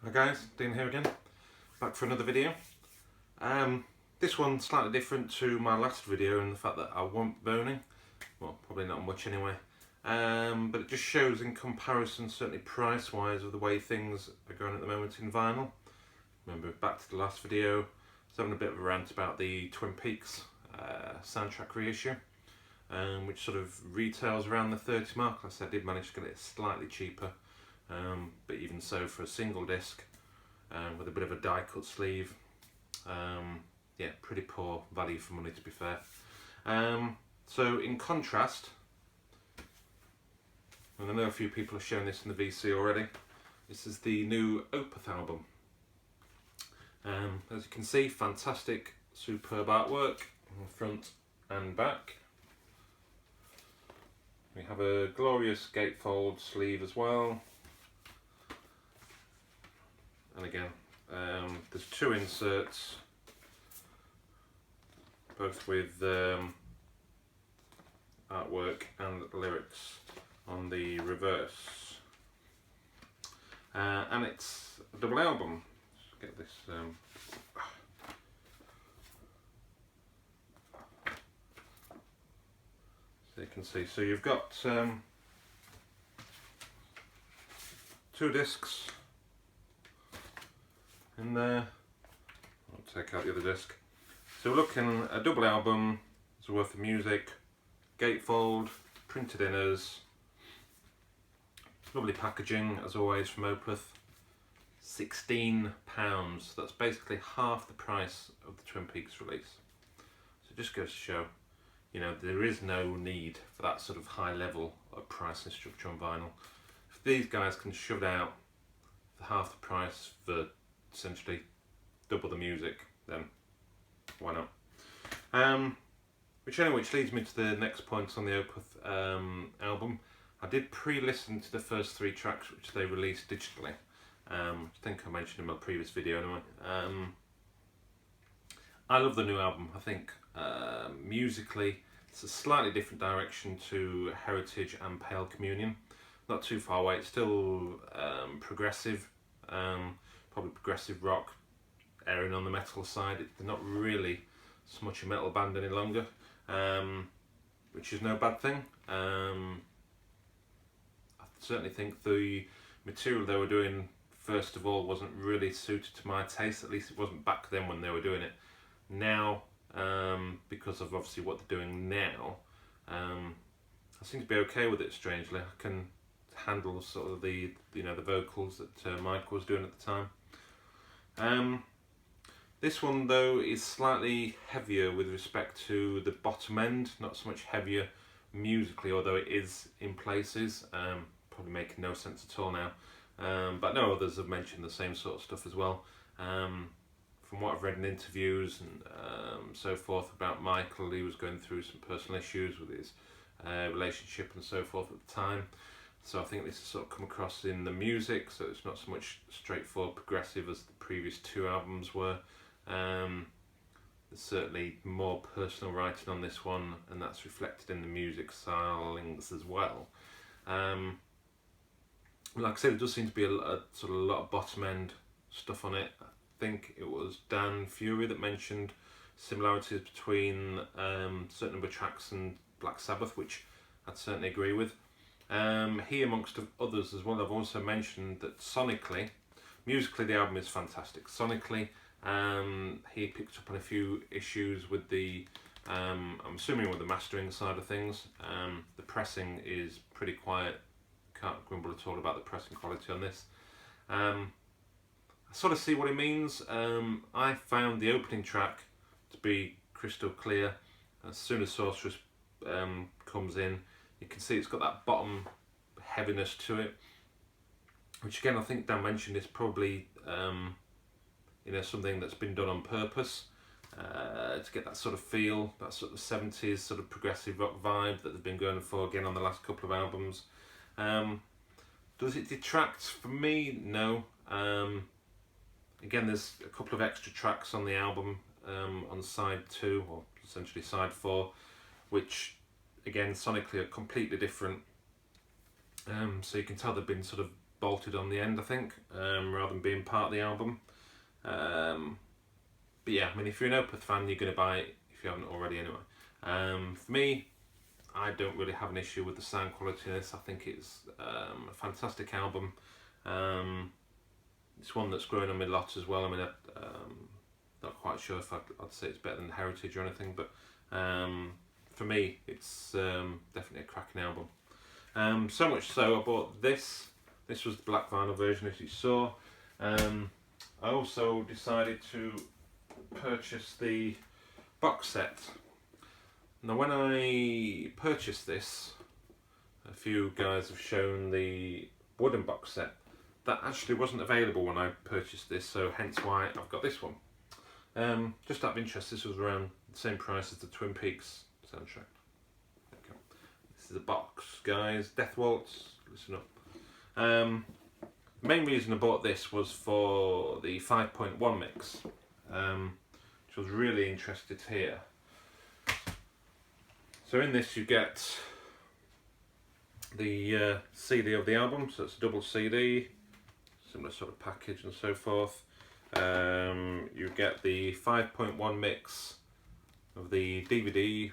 Hi guys, Dean here again, back for another video. This one's slightly different to my last video in the fact that I won't be owning, well probably not much anyway, but it just shows in comparison, certainly price wise, of the way things are going at the moment in vinyl. Remember back to the last video, I was having a bit of a rant about the Twin Peaks soundtrack reissue, which sort of retails around the 30 mark. Like I said, I did manage to get it slightly cheaper. But even so, for a single disc with a bit of a die cut sleeve, yeah, pretty poor value for money, to be fair. So in contrast, and I know a few people have shown this in the VC already, this is the new Opeth album. As you can see, fantastic, superb artwork on the front and back. We have a glorious gatefold sleeve as well. And again, there's two inserts, both with artwork and lyrics on the reverse. And it's a double album. Let's get this. So you can see. So you've got two discs in there. I'll take out the other disc. So we're looking at a double album. It's worth of music, gatefold, printed inners, lovely packaging as always from Opeth. £16. That's basically half the price of the Twin Peaks release. So it just goes to show, you know, there is no need for that sort of high level of pricing structure on vinyl. If these guys can shove it out for half the price for essentially double the music, then why not? Which leads me to the next point on the Opeth album. I did pre-listen to the first 3 tracks which they released digitally. I think I mentioned in my previous video anyway. I love the new album. I think musically it's a slightly different direction to Heritage and Pale Communion. Not too far away. It's still progressive. Probably progressive rock, erring on the metal side. They're not really so much a metal band any longer, which is no bad thing. I certainly think the material they were doing, first of all, wasn't really suited to my taste. At least it wasn't back then when they were doing it. Now, because of obviously what they're doing now, I seem to be okay with it. Strangely, I can handle sort of the the vocals that Mike was doing at the time. This one though is slightly heavier with respect to the bottom end, not so much heavier musically, although it is in places. Probably making no sense at all now, but no, others have mentioned the same sort of stuff as well. From what I've read in interviews and so forth about Michael, he was going through some personal issues with his relationship and so forth at the time. So I think this has sort of come across in the music, so it's not so much straightforward progressive as the previous 2 albums were. There's certainly more personal writing on this one, and that's reflected in the music stylings as well. Like I said, it does seem to be a sort of a lot of bottom end stuff on it. I think it was Dan Fury that mentioned similarities between certain number of tracks and Black Sabbath, which I'd certainly agree with. He, amongst others as well, I've also mentioned that sonically, musically the album is fantastic. Sonically, he picked up on a few issues with the, I'm assuming with the mastering side of things. The pressing is pretty quiet, can't grumble at all about the pressing quality on this. I sort of see what he means. I found the opening track to be crystal clear. As soon as Sorceress comes in, you can see it's got that bottom heaviness to it, which again I think Dan mentioned is probably something that's been done on purpose to get that sort of feel, that sort of 70s sort of progressive rock vibe that they've been going for again on the last couple of albums. Does it detract from me? No. Again, there's a couple of extra tracks on the album on side 2, or essentially side 4, which again sonically are completely different. So you can tell they've been sort of bolted on the end, I think, rather than being part of the album. But yeah, I mean, if you're an Opeth fan, you're going to buy it if you haven't already anyway. For me, I don't really have an issue with the sound quality in this. I think it's a fantastic album. It's one that's grown on me a lot as well. I mean, not quite sure if I'd say it's better than Heritage or anything, but for me, it's definitely a cracking album. So much so, I bought this. This was the black vinyl version, as you saw. I also decided to purchase the box set. Now, when I purchased this, a few guys have shown the wooden box set. That actually wasn't available when I purchased this, so hence why I've got this one. Just out of interest, this was around the same price as the Twin Peaks soundtrack. Okay. This is a box, guys. Death Waltz, listen up. The main reason I bought this was for the 5.1 mix, which I was really interested to hear. So in this you get the CD of the album, so it's a double CD, similar sort of package and so forth. You get the 5.1 mix of the DVD,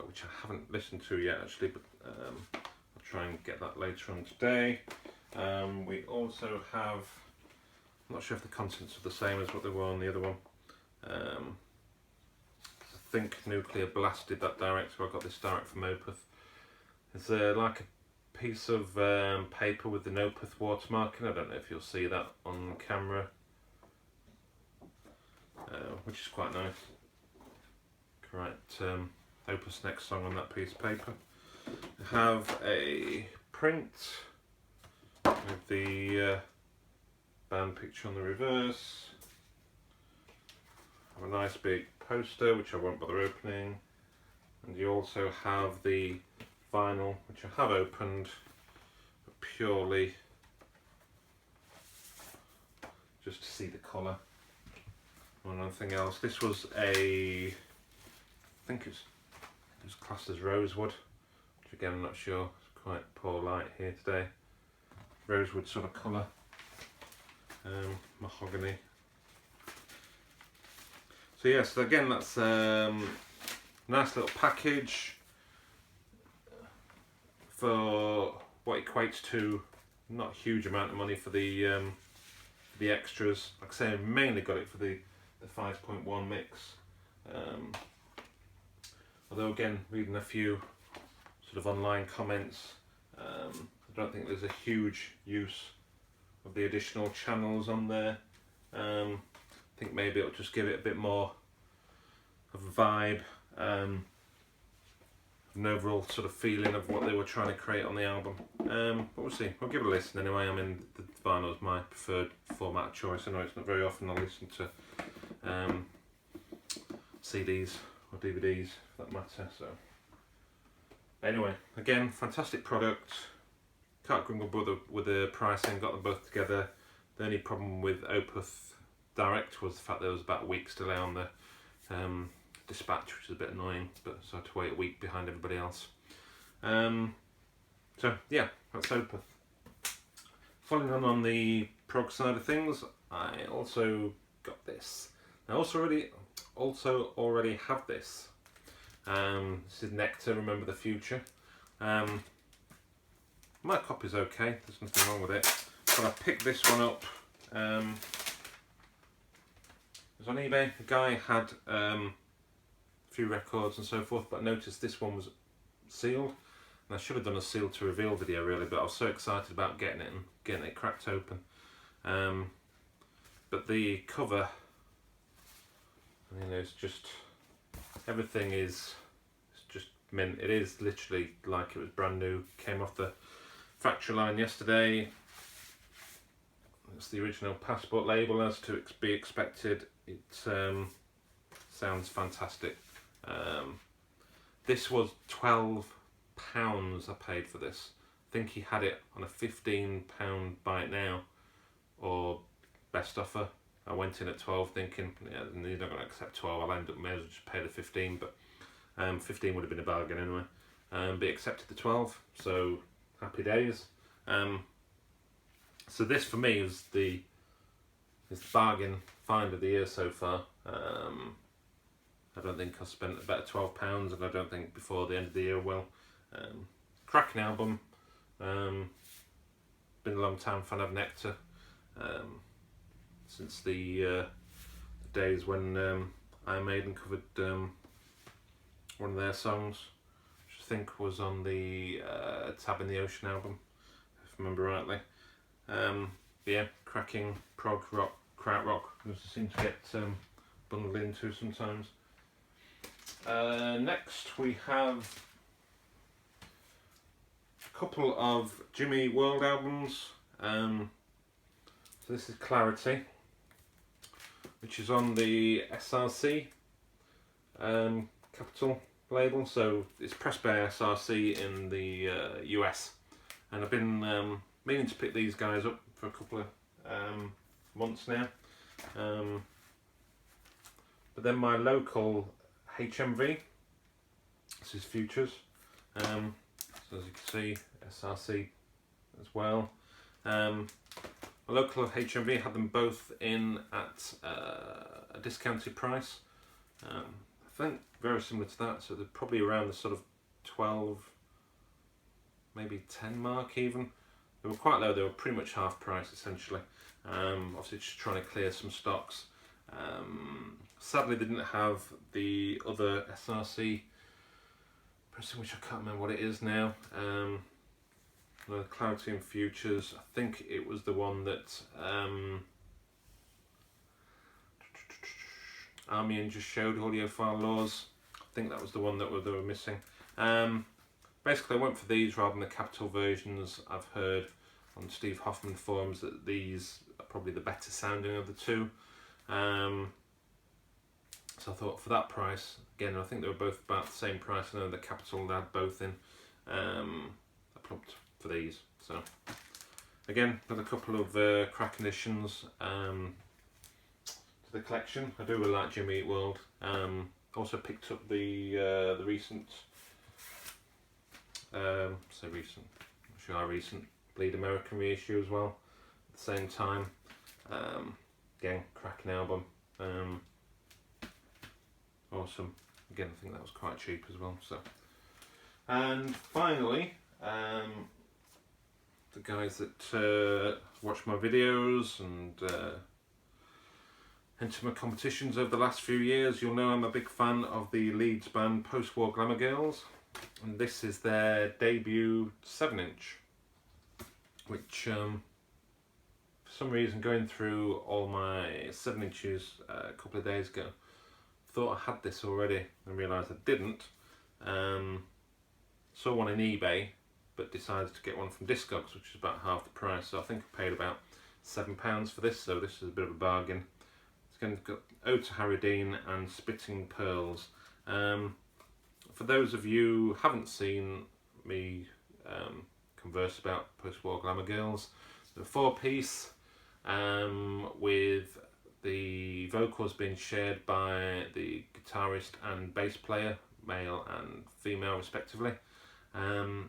which I haven't listened to yet actually, but I'll try and get that later on today. We also have, I'm not sure if the contents are the same as what they were on the other one. I think Nuclear Blast did that direct, so I got this direct from Opeth. It's like a piece of paper with the Opeth watermarking. I don't know if you'll see that on camera, which is quite nice. Correct, Opeth's next song on that piece of paper. I have a print with the band picture on the reverse. I have a nice big poster which I won't bother opening, and you also have the vinyl which I have opened purely just to see the colour. Or nothing else. This was I think it was classed as rosewood, which again I'm not sure, it's quite poor light here today. Rosewood sort of colour, mahogany. So yes, so again that's nice little package for what equates to not a huge amount of money for the extras. Like I say, I mainly got it for the 5.1 mix. Although again, reading a few sort of online comments, I don't think there's a huge use of the additional channels on there. I think maybe it'll just give it a bit more of a vibe, an overall sort of feeling of what they were trying to create on the album. But we'll see. I'll give it a listen anyway. I mean, the vinyl is my preferred format of choice. I know it's not very often I'll listen to CDs or DVDs for that matter. So anyway, again, fantastic product. Can't grumble with the pricing. Got them both together. The only problem with Opeth Direct was the fact there was about a week's delay on the dispatch, which is a bit annoying, but so I had to wait a week behind everybody else. So yeah, that's Opeth. Following on the prog side of things, I also got this. I also already have this. This is Nectar, Remember the Future. My copy's okay, there's nothing wrong with it, but I picked this one up. It was on eBay. A guy had a few records and so forth, but I noticed this one was sealed, and I should have done a sealed to reveal video really, but I was so excited about getting it and getting it cracked open. But the cover, it's just, everything is just mint. It is literally like it was brand new, came off the factory line yesterday. It's the original Passport label, as to be expected. It sounds fantastic. This was £12 I paid for this. I think he had it on a £15 buy it now or best offer. I went in at 12 thinking, yeah, you're not going to accept 12, I'll end up, may as well just pay the 15, but 15 would have been a bargain anyway. But he accepted the 12, so happy days. So this for me is the bargain find of the year so far. I don't think I spent about £12, and I don't think before the end of the year I will. Cracking album. Been a long time fan of Nectar, since the days when Iron Maiden covered one of their songs, which I think was on the Tab in the Ocean album, if I remember rightly. But yeah, cracking prog rock, krautrock, as I seem to get bundled into sometimes. Next we have a couple of Jimmy Eat World albums. So this is Clarity, which is on the SRC Capital label. So it's pressed by SRC in the US, and I've been meaning to pick these guys up for a couple of months now. But then my local HMV, this is Futures, so as you can see, SRC as well. My local HMV had them both in at a discounted price. I think very similar to that, so they're probably around the sort of 12, maybe 10 mark even. They were quite low, they were pretty much half price essentially. Obviously just trying to clear some stocks. Sadly they didn't have the other SRC pressing, which I can't remember what it is now. The Clarity and Futures, I think it was the one that Army and just showed, Audiophile Laws. I think that was the one that they were missing. Basically I went for these rather than the Capital versions. I've heard on Steve Hoffman forums that these are probably the better sounding of the two. So I thought for that price, again I think they were both about the same price. I know the Capital they had both in. I plumped for these. So again, got a couple of cracking additions to the collection. I do really like Jimmy Eat World. Also picked up the recent, recent Bleed American reissue as well at the same time. Again, cracking album. Awesome. Again, I think that was quite cheap as well. So, and finally, the guys that watch my videos and enter my competitions over the last few years, you'll know I'm a big fan of the Leeds band Post-War Glamour Girls, and this is their debut 7-inch, which for some reason, going through all my 7-inches a couple of days ago, thought I had this already and realised I didn't. Saw one in eBay, but decided to get one from Discogs, which is about half the price. So I think I paid about £7 for this, so this is a bit of a bargain. It's going to got Ode to Harry Dean and Spitting Pearls. For those of you who haven't seen me converse about Post-War Glamour Girls, the 4-piece with the vocals being shared by the guitarist and bass player, male and female respectively. And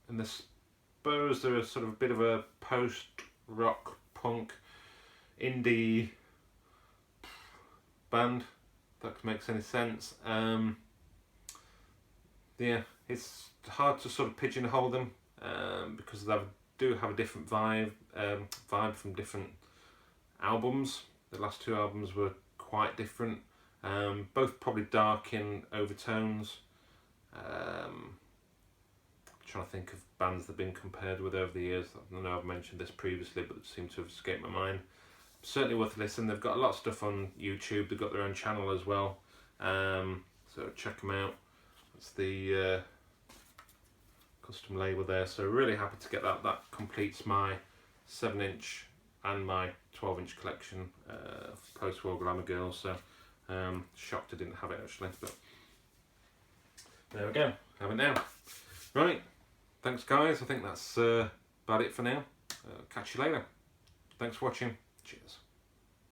I suppose they're a sort of a bit of a post-rock punk indie band, if that makes any sense. Yeah, it's hard to sort of pigeonhole them because they do have a different vibe from different albums. The last two albums were quite different, both probably dark in overtones. Trying to think of bands that have been compared with over the years. I know I've mentioned this previously, but it seemed to have escaped my mind. Certainly worth a listen. They've got a lot of stuff on YouTube. They've got their own channel as well, so check them out. That's the custom label there. So really happy to get that. That completes my 7-inch and my 12-inch collection of Post-War Glamour Girls. So shocked I didn't have it actually, but there we go. Have it now. Right. Thanks guys, I think that's about it for now. Catch you later. Thanks for watching. Cheers.